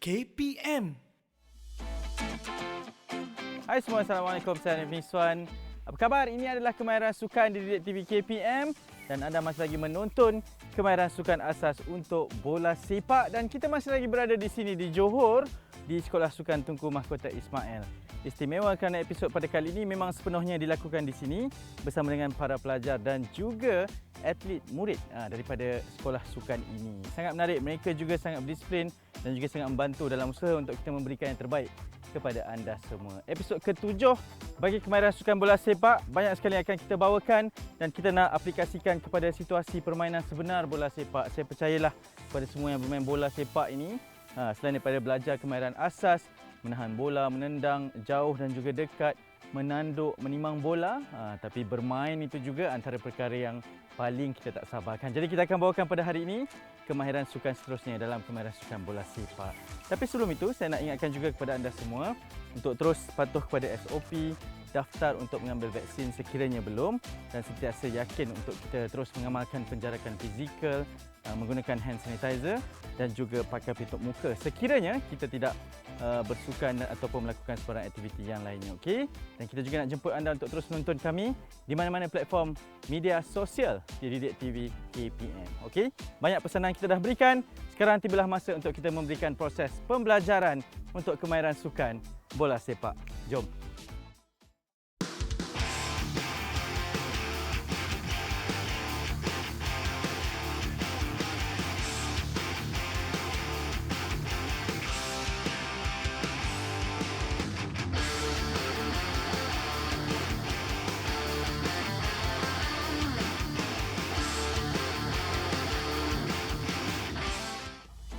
KPM. Hai semua, Assalamualaikum. Saya Nifni Swan. Apa khabar? Ini adalah kemahiran sukan di Didik TV KPM dan anda masih lagi menonton kemahiran sukan asas untuk bola sepak dan kita masih lagi berada di sini di Johor di Sekolah Sukan Tunku Mahkota Ismail. Istimewa kerana episod pada kali ini memang sepenuhnya dilakukan di sini bersama dengan para pelajar dan juga atlet murid daripada sekolah sukan ini. Sangat menarik, mereka juga sangat berdisiplin dan juga sangat membantu dalam usaha untuk kita memberikan yang terbaik kepada anda semua. Episod ke-7 bagi kemahiran sukan bola sepak banyak sekali akan kita bawakan dan kita nak aplikasikan kepada situasi permainan sebenar bola sepak. Saya percayalah kepada semua yang bermain bola sepak ini, selain daripada belajar kemahiran asas, menahan bola, menendang jauh dan juga dekat, menanduk, menimang bola, tapi bermain itu juga antara perkara yang paling kita tak sabarkan. Jadi kita akan bawakan pada hari ini kemahiran sukan seterusnya dalam kemahiran sukan bola sepak. Tapi sebelum itu, saya nak ingatkan juga kepada anda semua untuk terus patuh kepada SOP, daftar untuk mengambil vaksin sekiranya belum dan sentiasa yakin untuk kita terus mengamalkan penjarakan fizikal, menggunakan hand sanitizer dan juga pakai pelitup muka sekiranya kita tidak bersukan ataupun melakukan sebarang aktiviti yang lainnya. Okey? Dan kita juga nak jemput anda untuk terus menonton kami di mana-mana platform media sosial di Didik TV KPM. Okey? Banyak pesanan kita dah berikan. Sekarang tibalah masa untuk kita memberikan proses pembelajaran untuk kemahiran sukan bola sepak. Jom.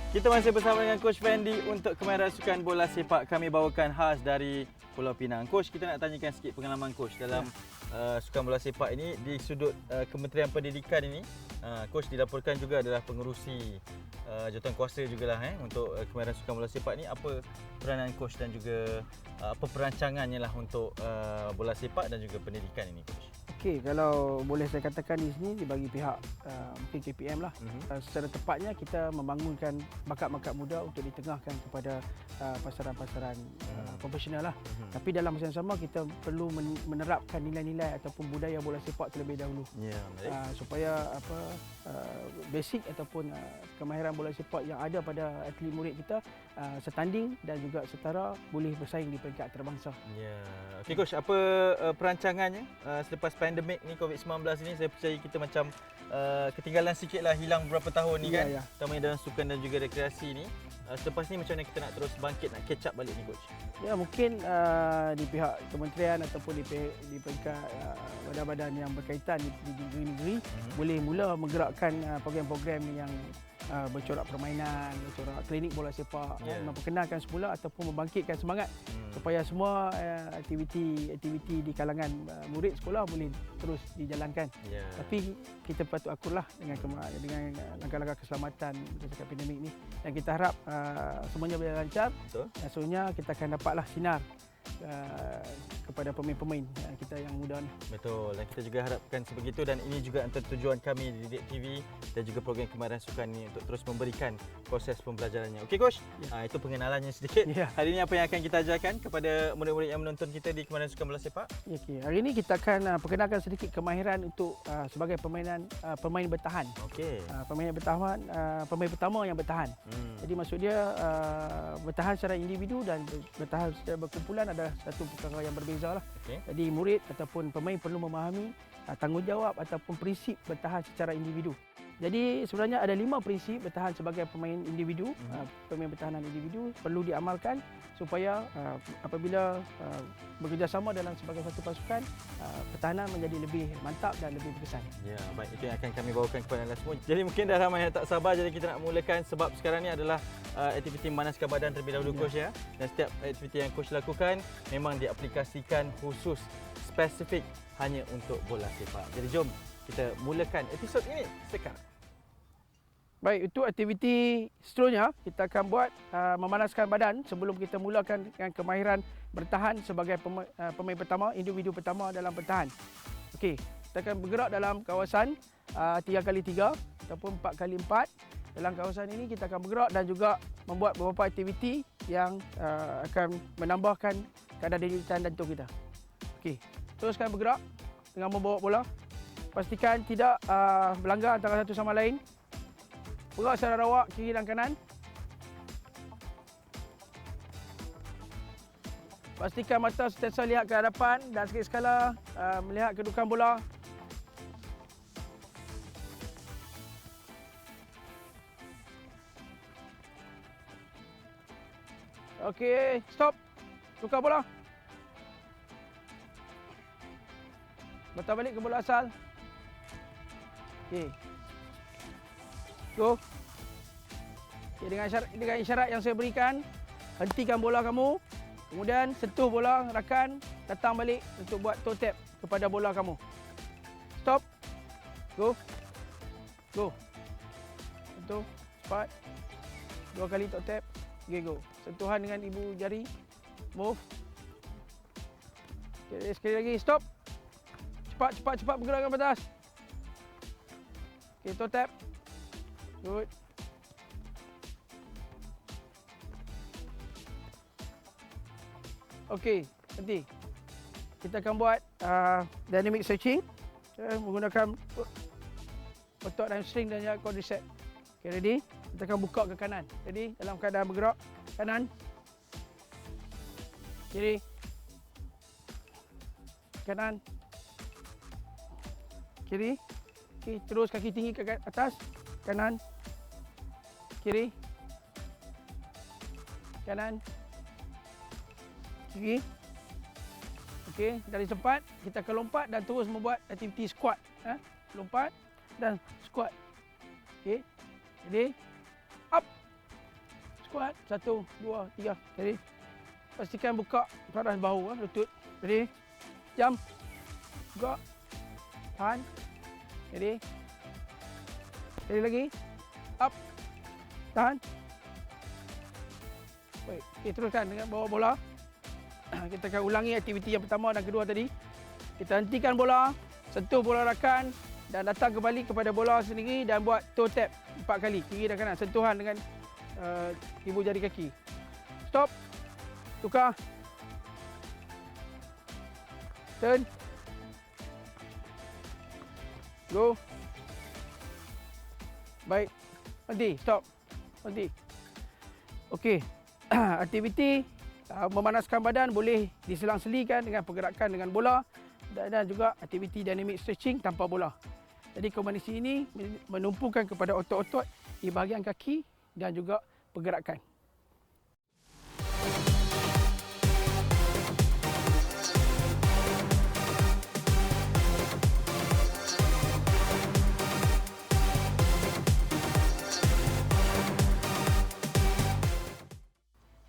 Kita masih bersama dengan Coach Fendi untuk kemahiran sukan bola sepak. Kami bawakan khas dari Pulau Pinang. Coach, kita nak tanyakan sikit pengalaman Coach dalam sukan bola sepak ini di sudut Kementerian Pendidikan ini. Coach dilaporkan juga adalah pengerusi jawatankuasa jugalah untuk kemahiran sukan bola sepak ini. Apa peranan Coach dan juga apa perancangannya lah untuk bola sepak dan juga pendidikan ini, Coach? Okey, kalau boleh saya katakan di sini bagi pihak mungkin KPM lah, secara tepatnya kita membangunkan bakat-bakat muda untuk ditengahkan kepada pasaran-pasaran profesional lah. Tapi dalam masa yang sama kita perlu menerapkan nilai-nilai ataupun budaya bola sepak terlebih dahulu. Supaya basic ataupun kemahiran bola sepak yang ada pada atlet murid kita setanding dan juga setara boleh bersaing di peringkat antarabangsa. Ya. Okey Coach, apa perancangannya selepas pandemik ni COVID-19 ni? Saya percaya kita macam ketinggalan sikitlah, hilang beberapa tahun ni kan. Terutamanya dalam sukan dan juga rekreasi ni. Selepas ni macam mana kita nak terus bangkit, nak catch up balik ni Coach? Ya, mungkin di pihak kementerian ataupun di peringkat badan-badan yang berkaitan di negeri-negeri boleh mula menggerakkan program-program yang bercorak permainan, bercorak klinik bola sepak, memperkenalkan semula ataupun membangkitkan semangat supaya semua aktiviti di kalangan murid sekolah boleh terus dijalankan. Tapi kita patut akurlah dengan langkah-langkah keselamatan ketika pandemik ni dan kita harap semuanya berjalan lancar. Dan seterusnya kita akan dapatlah sinar kepada pemain-pemain kita yang muda ni. Betul, dan kita juga harapkan sebegitu dan ini juga antara tujuan kami di Didik TV dan juga program kemahiran sukan ni untuk terus memberikan proses pembelajarannya. Okey Coach, itu pengenalannya sedikit. Hari ini apa yang akan kita ajarkan kepada murid-murid yang menonton kita di kemahiran sukan bola sepak? Okey, hari ini kita akan perkenalkan sedikit kemahiran untuk sebagai pemain bertahan. Okey. Pemain bertahan, pemain pertama yang bertahan. Jadi maksud dia bertahan secara individu dan bertahan secara berkumpulan adalah satu perkara yang berbeza lah. Jadi murid ataupun pemain perlu memahami tanggungjawab ataupun prinsip bertahan secara individu. Jadi sebenarnya ada 5 prinsip bertahan sebagai pemain individu, pemain pertahanan individu perlu diamalkan supaya apabila bekerjasama dalam sebagai satu pasukan, pertahanan menjadi lebih mantap dan lebih berkesan. Ya, baik, itu yang akan kami bawakan kepada anda semua. Jadi mungkin dah ramai yang tak sabar, jadi kita nak mulakan sebab sekarang ni adalah aktiviti memanaskan badan terlebih dahulu Coach ya. Dan setiap aktiviti yang Coach lakukan memang diaplikasikan khusus spesifik hanya untuk bola sepak. Jadi jom kita mulakan episod ini sekarang. Baik, itu aktiviti seterusnya kita akan buat memanaskan badan sebelum kita mulakan dengan kemahiran bertahan sebagai pemain pertama, individu pertama dalam bertahan. Okey, kita akan bergerak dalam kawasan 3x3 ataupun 4x4 Dalam kawasan ini kita akan bergerak dan juga membuat beberapa aktiviti yang akan menambahkan kadar daya tahan jantung kita. Okey, teruskan bergerak dengan membawa bola. Pastikan tidak berlanggar antara satu sama lain. Bergerak secara rawak kiri dan kanan. Pastikan mata sentiasa lihat ke hadapan dan sikit sekala melihat kedudukan bola. Okey, stop. Tukar bola. Batal balik ke bola asal. Okey. Go. Okay, dengan isyarat yang saya berikan, hentikan bola kamu. Kemudian sentuh bola rakan, datang balik untuk buat toe tap kepada bola kamu. Stop. Go. Go. Sentuh. Cepat. 2 kali toe tap. Okay, go. Sentuhan dengan ibu jari. Move. Okay, sekali lagi. Stop. Cepat bergerak ke atas. Okay, toe tap. Good. Okey, nanti kita akan buat dynamic stretching menggunakan otot hamstring dan juga quadricep. Okey, ready? Kita akan buka ke kanan. Ready? Dalam keadaan bergerak kanan, kiri, kanan, kiri. Okey, terus kaki tinggi ke atas, kanan, kiri, kanan, kiri. Okey, dari tempat kita akan lompat dan terus membuat aktiviti squat. Lompat dan squat. Okey. Ready? Up. Squat. 1, 2, 3. Ready? Pastikan buka ke atas bahu, lutut. Ready? Jump. Buka. Tahan. Ready? Ready lagi. Up. Tahan. Baik. Okey, teruskan dengan bawa bola. Kita akan ulangi aktiviti yang pertama dan kedua tadi. Kita hentikan bola, sentuh bola rakan dan datang kembali kepada bola sendiri dan buat toe tap 4 kali, kiri dan kanan. Sentuhan dengan ibu jari kaki. Stop. Tukar. Turn. Go. Baik. Berhenti. Stop. Berhenti. Okey. Aktiviti memanaskan badan boleh diselang-selikan dengan pergerakan dengan bola dan juga aktiviti dynamic stretching tanpa bola. Jadi kombinasi ini menumpukan kepada otot-otot di bahagian kaki dan juga pergerakan.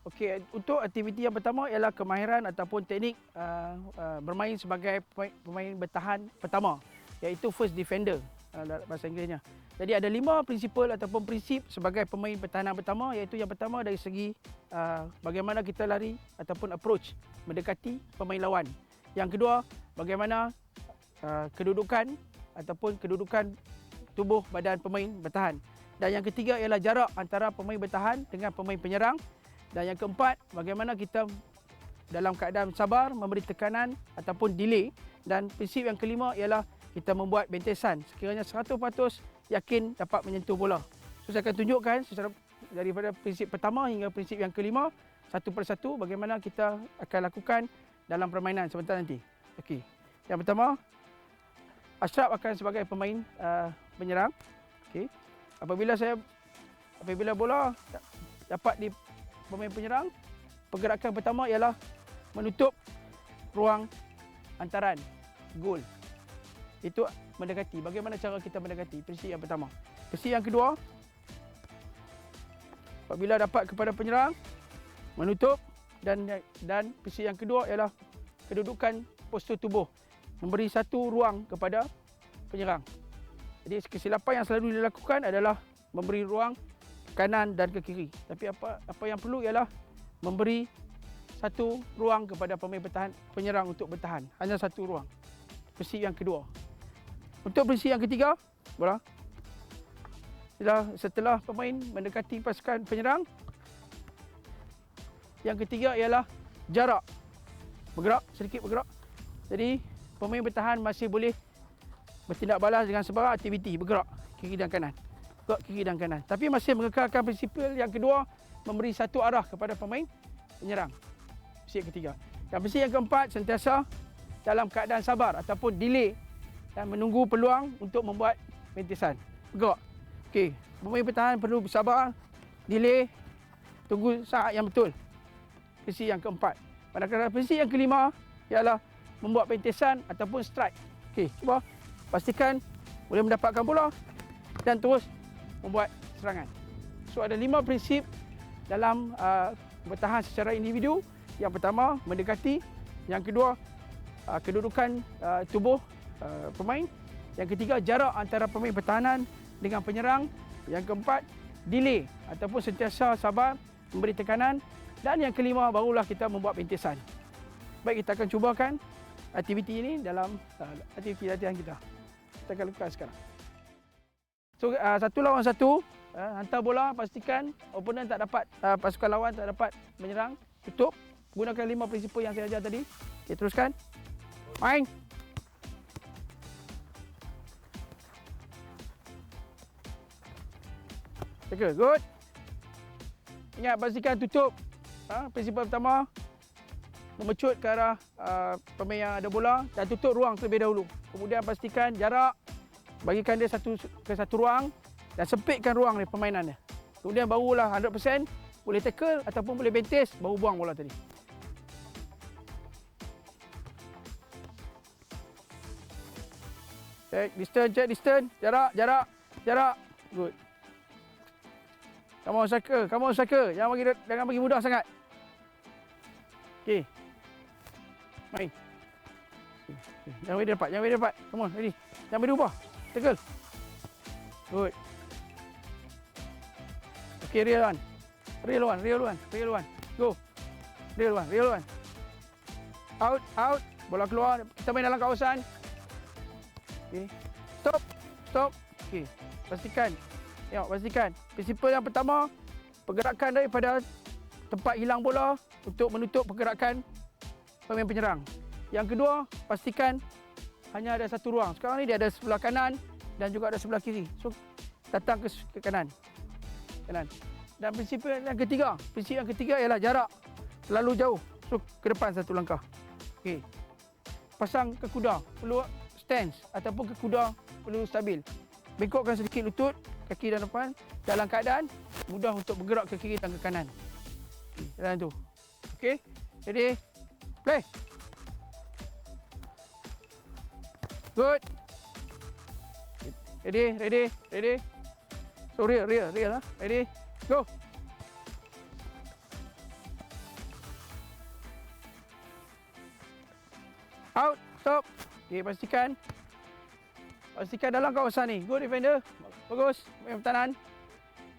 Okey, untuk aktiviti yang pertama ialah kemahiran ataupun teknik bermain sebagai pemain bertahan pertama, iaitu first defender dalam bahasa Inggerisnya. Jadi ada 5 prinsipal ataupun prinsip sebagai pemain pertahanan pertama, iaitu yang pertama dari segi bagaimana kita lari ataupun approach mendekati pemain lawan. Yang kedua, bagaimana kedudukan ataupun kedudukan tubuh badan pemain bertahan. Dan yang ketiga ialah jarak antara pemain bertahan dengan pemain penyerang. Dan yang keempat, bagaimana kita dalam keadaan sabar memberi tekanan ataupun delay. Dan prinsip yang kelima ialah kita membuat bentesan sekiranya 100% yakin dapat menyentuh bola. So saya akan tunjukkan secara daripada prinsip pertama hingga prinsip yang kelima satu persatu bagaimana kita akan lakukan dalam permainan sebentar nanti. Okey. Yang pertama, Ashraf akan sebagai pemain penyerang. Okey. Apabila bola dapat di pemain penyerang, pergerakan pertama ialah menutup ruang antaran gol. Itu mendekati. Bagaimana cara kita mendekati? Prinsip yang pertama. Prinsip yang kedua, apabila dapat kepada penyerang, menutup dan prinsip yang kedua ialah kedudukan postur tubuh, memberi satu ruang kepada penyerang. Jadi kesilapan yang selalu dilakukan adalah memberi ruang kanan dan ke kiri. Tapi apa yang perlu ialah memberi satu ruang kepada pemain bertahan, penyerang untuk bertahan. Hanya satu ruang. Prinsip yang kedua. Untuk prinsip yang ketiga, bola. Setelah pemain mendekati pasukan penyerang, yang ketiga ialah jarak. Sedikit bergerak. Jadi pemain bertahan masih boleh bertindak balas dengan sebarang aktiviti, bergerak kiri dan kanan. Tapi masih mengekalkan prinsipal yang kedua, memberi satu arah kepada pemain penyerang. Prinsip ketiga. Dan prinsip yang keempat, sentiasa dalam keadaan sabar ataupun delay dan menunggu peluang untuk membuat rintisan. Bergerak. Okey, pemain bertahan perlu bersabar, delay, tunggu saat yang betul. Prinsip yang keempat. Manakala prinsip yang kelima ialah membuat rintisan ataupun strike. Okey, cuba pastikan boleh mendapatkan bola dan terus membuat serangan. So ada 5 prinsip dalam bertahan secara individu. Yang pertama, mendekati. Yang kedua, kedudukan tubuh pemain. Yang ketiga, jarak antara pemain pertahanan dengan penyerang. Yang keempat, delay ataupun sentiasa sabar, memberi tekanan. Dan yang kelima, barulah kita membuat rintisan. Baik, kita akan cubakan aktiviti ini dalam aktiviti latihan kita. Kita akan lakukan sekarang. So, 1 lawan 1, hantar bola, pastikan opponent tak dapat, pasukan lawan tak dapat menyerang. Tutup, gunakan 5 prinsipal yang saya ajar tadi. Okay, teruskan. Main. Okay, good. Ingat, pastikan tutup. Prinsipal pertama, memecut ke arah pemain yang ada bola dan tutup ruang terlebih dahulu. Kemudian pastikan jarak, bagikan dia satu ruang dan sempitkan ruang dia permainan dia. Kemudian barulah 100% boleh tackle ataupun boleh bentis, baru buang bola tadi. Check distance, jarak. Good. Come on striker. Jangan bagi mudah sangat. Okey. Main. Jangan bagi dapat. Come on, ready. Jangan bagi ubah. Tackle. Good. Okey, real one. Go. Real one. Out. Bola keluar. Kita main dalam kawasan. Okey. Stop. Okey. Pastikan. Prinsipal yang pertama, pergerakan daripada tempat hilang bola untuk menutup pergerakan pemain penyerang. Yang kedua, pastikan hanya ada satu ruang. Sekarang ni dia ada sebelah kanan dan juga ada sebelah kiri. So, datang ke kanan. Dan prinsip yang ketiga ialah jarak. Terlalu jauh. So, ke depan satu langkah. Okey. Pasang ke kuda. Perlu stance ataupun ke kuda perlu stabil. Bengkokkan sedikit lutut, kaki dan depan dalam keadaan mudah untuk bergerak ke kiri dan ke kanan. Jalan tu. Okey. Ready? Play. Good. Ready. So real lah. Ready? Go. Out. Stop. Okey, pastikan dalam kawasan ni. Good defender. Bagus. Main pertahanan.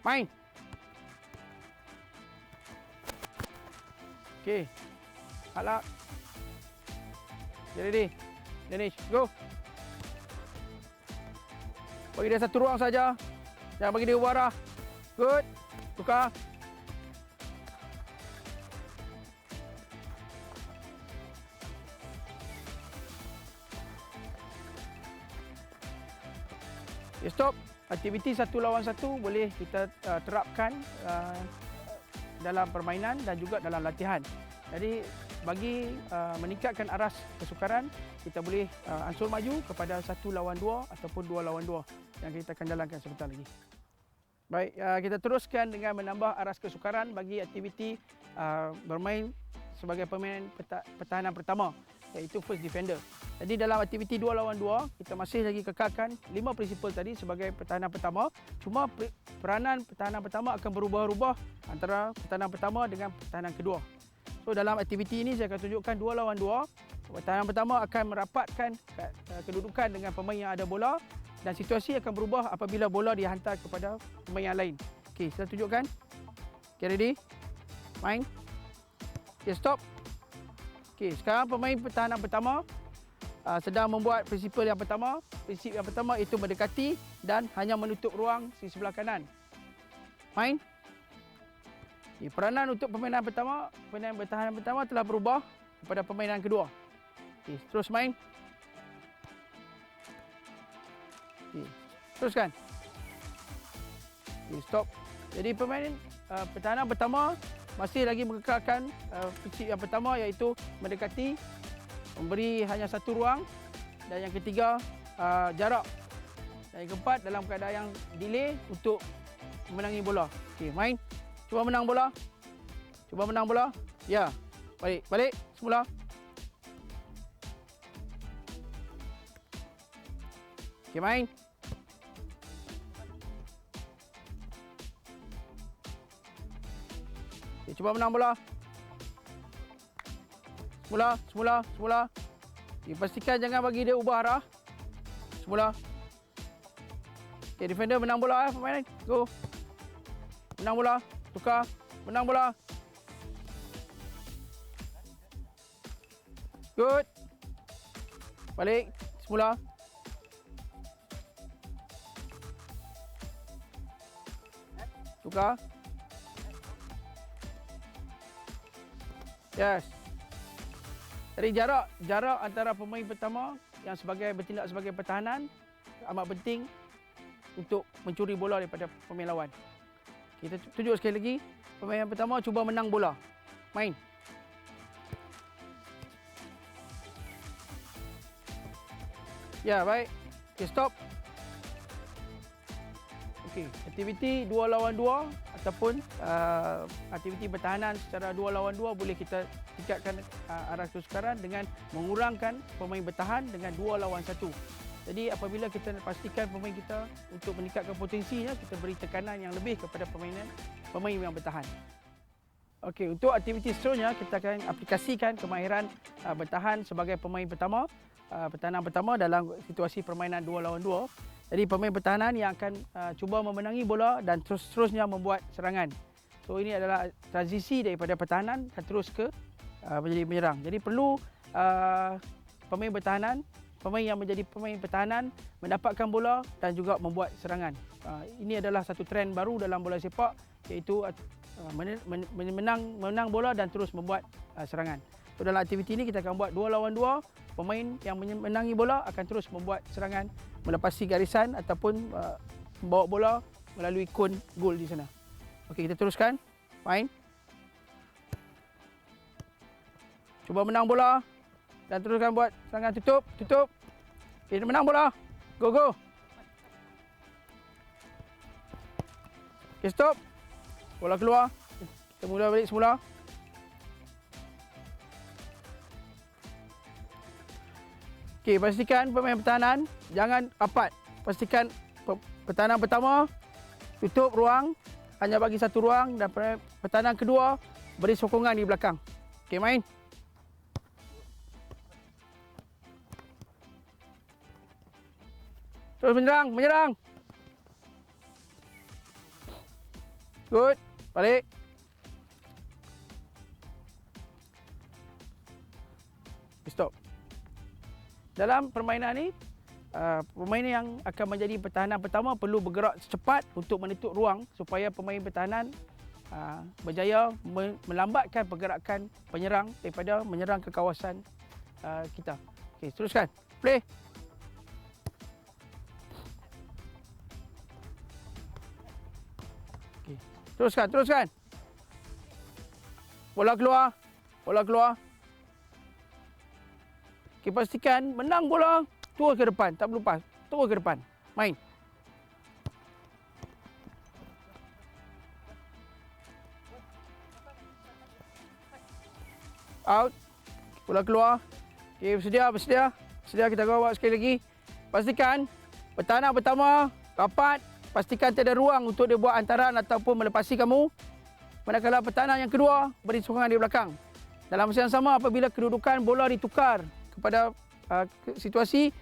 Main. Okey. Halak. Ready. Finish. Go. Bagi dia satu ruang saja. Jangan bagi dia ubah arah. Good. Tukar. Okay, stop. Aktiviti 1 lawan 1 boleh kita terapkan dalam permainan dan juga dalam latihan. Jadi bagi meningkatkan aras kesukaran, kita boleh ansur maju kepada 1 lawan 2 ataupun 2 lawan 2 yang kita akan jalankan sebentar lagi. Baik, kita teruskan dengan menambah aras kesukaran bagi aktiviti bermain sebagai pemain pertahanan pertama, iaitu first defender. Jadi dalam aktiviti 2 lawan 2, kita masih lagi kekalkan 5 prinsipal tadi sebagai pertahanan pertama. Cuma peranan pertahanan pertama akan berubah-ubah antara pertahanan pertama dengan pertahanan kedua. So dalam aktiviti ini saya akan tunjukkan 2 lawan 2. Pertahanan pertama akan merapatkan kedudukan dengan pemain yang ada bola dan situasi akan berubah apabila bola dihantar kepada pemain yang lain. Okey, saya tunjukkan. Okay, ready? Main. Okay, stop. Okey, sekarang pemain pertahanan pertama sedang membuat prinsip yang pertama. Prinsip yang pertama itu mendekati dan hanya menutup ruang di sebelah kanan. Main. Peranan untuk permainan pertama, permainan bertahan pertama telah berubah kepada permainan kedua. Terus main. Teruskan. Stop. Jadi permainan pertahanan pertama masih lagi mengekalkan prinsip yang pertama, iaitu mendekati, memberi hanya satu ruang, dan yang ketiga jarak, dan yang keempat dalam keadaan yang delay untuk menangi bola. Main. Cuba menang bola. Cuba menang bola. Ya. Balik semula. Main. Cuba menang bola. Semula. Pastikan jangan bagi dia ubah arah. Semula. Defender menang bola permainan. Go. Menang bola. Tukar. Menang bola. Good. Balik. Semula. Tukar. Yes. Jadi jarak antara pemain pertama yang bertindak sebagai pertahanan amat penting untuk mencuri bola daripada pemain lawan. Kita tunjuk sekali lagi. Pemain yang pertama cuba menang bola. Main. Ya, baik. Stop. Aktiviti 2 lawan 2 ataupun aktiviti pertahanan secara 2 lawan 2 boleh kita tingkatkan arah kesukaran dengan mengurangkan pemain bertahan dengan 2 lawan 1. Jadi apabila kita pastikan pemain kita untuk meningkatkan potensinya, kita beri tekanan yang lebih kepada pemain yang bertahan. Okey, untuk aktiviti seterusnya kita akan aplikasikan kemahiran bertahan sebagai pemain pertama, pertahanan pertama dalam situasi permainan 2 lawan 2. Jadi pemain pertahanan yang akan cuba memenangi bola dan terus-terusnya membuat serangan. So ini adalah transisi daripada pertahanan dan terus ke menjadi menyerang. Jadi perlu pemain bertahanan, pemain yang menjadi pemain pertahanan mendapatkan bola dan juga membuat serangan. Ini adalah satu trend baru dalam bola sepak, iaitu menang bola dan terus membuat serangan. So, dalam aktiviti ini kita akan buat 2 lawan 2. Pemain yang menangi bola akan terus membuat serangan, melepasi garisan ataupun membawa bola melalui kon gol di sana. Okey, kita teruskan. Main. Cuba menang bola dan teruskan buat serangan. Tutup. Okey, menang bola. Go. Okey, stop. Bola keluar. Kita mula balik semula. Okey, pastikan pemain pertahanan jangan rapat. Pastikan pertahanan pertama tutup ruang, hanya bagi satu ruang, dan pertahanan kedua beri sokongan di belakang. Okey, main. Terus menyerang. Good. Balik. Stop. Dalam permainan ini, pemain yang akan menjadi pertahanan pertama perlu bergerak secepat untuk menutup ruang supaya pemain pertahanan berjaya melambatkan pergerakan penyerang daripada menyerang ke kawasan kita. Okey, teruskan. Play. Okey, teruskan. Bola keluar. Okay, pastikan menang bola, turun ke depan, tak perlu pas, turun ke depan. Main. Out. Bola keluar. Okay, bersedia. Kita buat sekali lagi. Pastikan pertahanan pertama rapat. Pastikan tiada ruang untuk dia buat antaran ataupun melepasi kamu. Manakala pertahanan yang kedua beri sokongan di belakang. Dalam masa yang sama, apabila kedudukan bola ditukar kepada situasi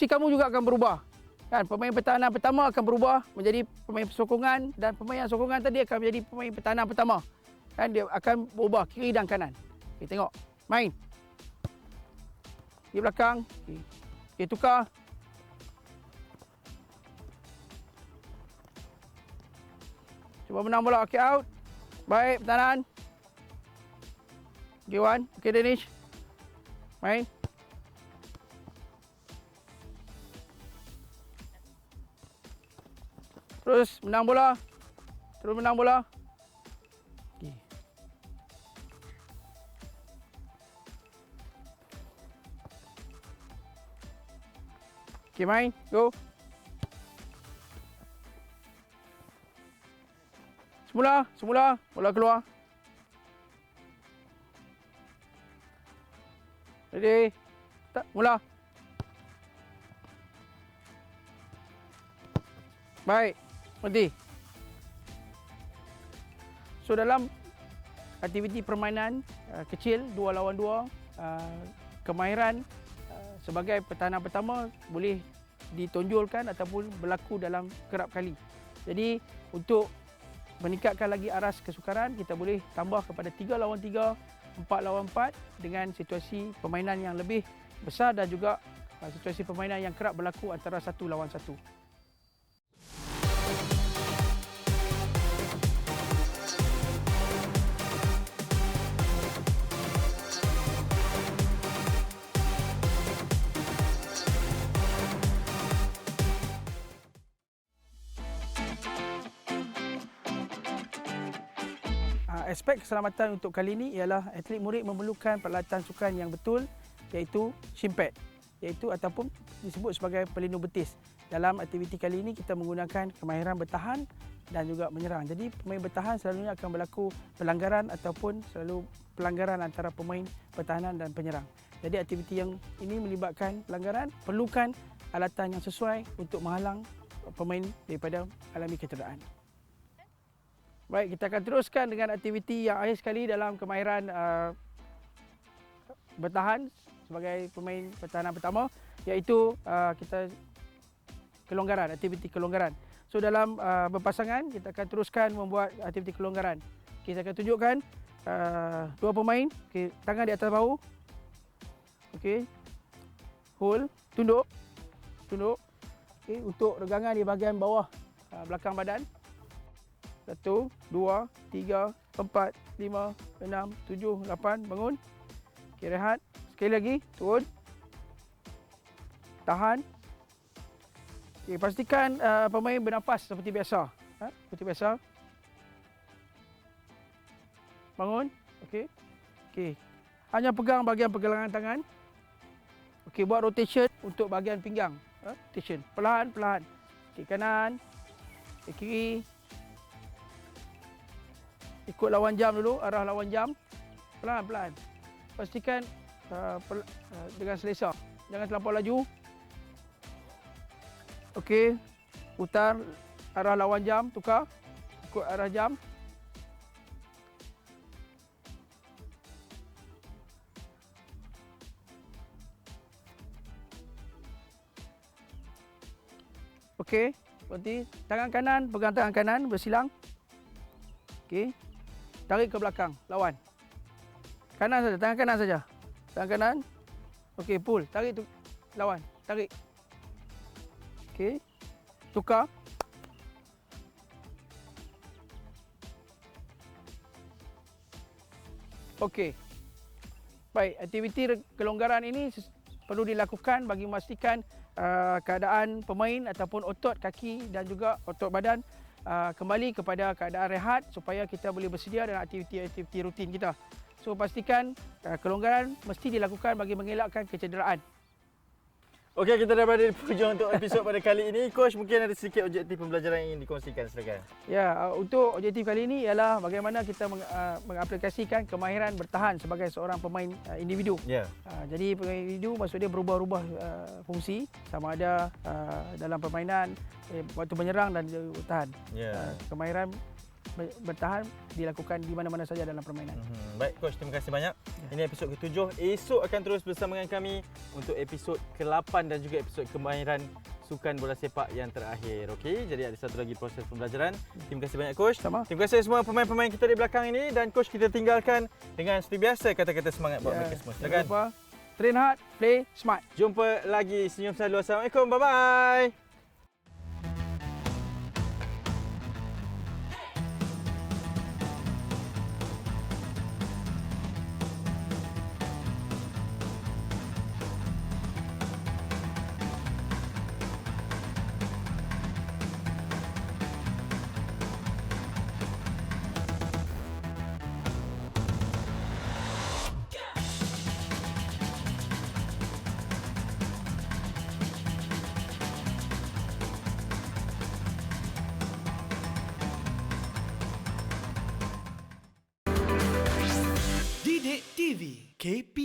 kamu juga akan berubah. Kan, pemain pertahanan pertama akan berubah menjadi pemain sokongan, dan pemain yang sokongan tadi akan menjadi pemain pertahanan pertama. Kan, dia akan berubah kiri dan kanan. Okay, tengok. Main. Di belakang. Okey. Okey, tukar. Cuba menang bola. Okey, out. Baik, pertahanan. Okey, Wan. Okey, Danish. Main. Terus menang bola. Terus menang bola. Okey. Okey, main. Go. Semula. Bola keluar. Ready. Tak, mula. Baik. Berhenti. So dalam aktiviti permainan kecil 2 lawan 2, kemahiran sebagai pertahanan pertama boleh ditonjolkan ataupun berlaku dalam kerap kali. Jadi untuk meningkatkan lagi aras kesukaran, kita boleh tambah kepada 3 lawan 3, 4 lawan 4 dengan situasi permainan yang lebih besar dan juga situasi permainan yang kerap berlaku antara 1 lawan 1. Aspek keselamatan untuk kali ini ialah atlet murid memerlukan peralatan sukan yang betul, iaitu shin pad, iaitu ataupun disebut sebagai pelindung betis. Dalam aktiviti kali ini kita menggunakan kemahiran bertahan dan juga menyerang. Jadi pemain bertahan selalunya akan berlaku pelanggaran ataupun selalu pelanggaran antara pemain pertahanan dan penyerang. Jadi aktiviti yang ini melibatkan pelanggaran, perlukan alatan yang sesuai untuk menghalang pemain daripada alami kecederaan. Baik, kita akan teruskan dengan aktiviti yang akhir sekali dalam kemahiran bertahan sebagai pemain pertahanan pertama, iaitu kita kelonggaran, aktiviti kelonggaran. So dalam berpasangan kita akan teruskan membuat aktiviti kelonggaran. Kita akan tunjukkan 2 pemain, okay, tangan di atas bahu. Okey. Hold, tunduk. Okey, untuk regangan di bahagian bawah belakang badan. 1, 2, 3, 4, 5, 6, 7, 8. Bangun. Okey, rehat. Sekali lagi. Turun. Tahan. Okey, pastikan pemain bernafas seperti biasa. Seperti biasa. Bangun. Okey. Okey. Hanya pegang bahagian pergelangan tangan. Okey, buat rotation untuk bahagian pinggang. Rotation. Perlahan-perlahan. Okey, kanan. Okey, kiri. Ikut lawan jam dulu, arah lawan jam. Pelan-pelan. Pastikan dengan selesa. Jangan terlampau laju. Okey. Putar arah lawan jam, tukar. Ikut arah jam. Okey. Berhenti. Tangan kanan, pegang tangan kanan, bersilang. Okey. Tarik ke belakang, lawan. Kanan saja, tangan kanan saja. Tangan kanan. Okey, pull. Tarik tu lawan. Tarik. Okey. Tukar. Okey. Baik, aktiviti kelonggaran ini perlu dilakukan bagi memastikan keadaan pemain ataupun otot kaki dan juga otot badan kembali kepada keadaan rehat supaya kita boleh bersedia dalam aktiviti-aktiviti rutin kita. So pastikan kelonggaran mesti dilakukan bagi mengelakkan kecederaan. Okey, kita dah berada di penghujung untuk episod pada kali ini. Coach, mungkin ada sedikit objektif pembelajaran yang ingin dikongsikan, silakan. Ya, untuk objektif kali ini ialah bagaimana kita mengaplikasikan kemahiran bertahan sebagai seorang pemain individu. Ya. Jadi pemain individu maksud dia berubah-ubah fungsi, sama ada dalam permainan waktu menyerang dan bertahan. Ya. Kemahiran bertahan dilakukan di mana-mana saja dalam permainan. Baik, Coach, terima kasih banyak. Ini episod ke-7. Esok akan terus bersama dengan kami untuk episod ke-8 dan juga episod kemahiran sukan bola sepak yang terakhir. Okey, jadi ada satu lagi proses pembelajaran. Terima kasih banyak, Coach. Sama. Terima kasih semua pemain-pemain kita di belakang ini, dan Coach kita tinggalkan dengan seperti biasa kata-kata semangat buat mereka semua. Silakan. Jangan lupa Train hard, play smart. Jumpa lagi. Senyum selalu. Assalamualaikum. Bye-bye. Didik TV KP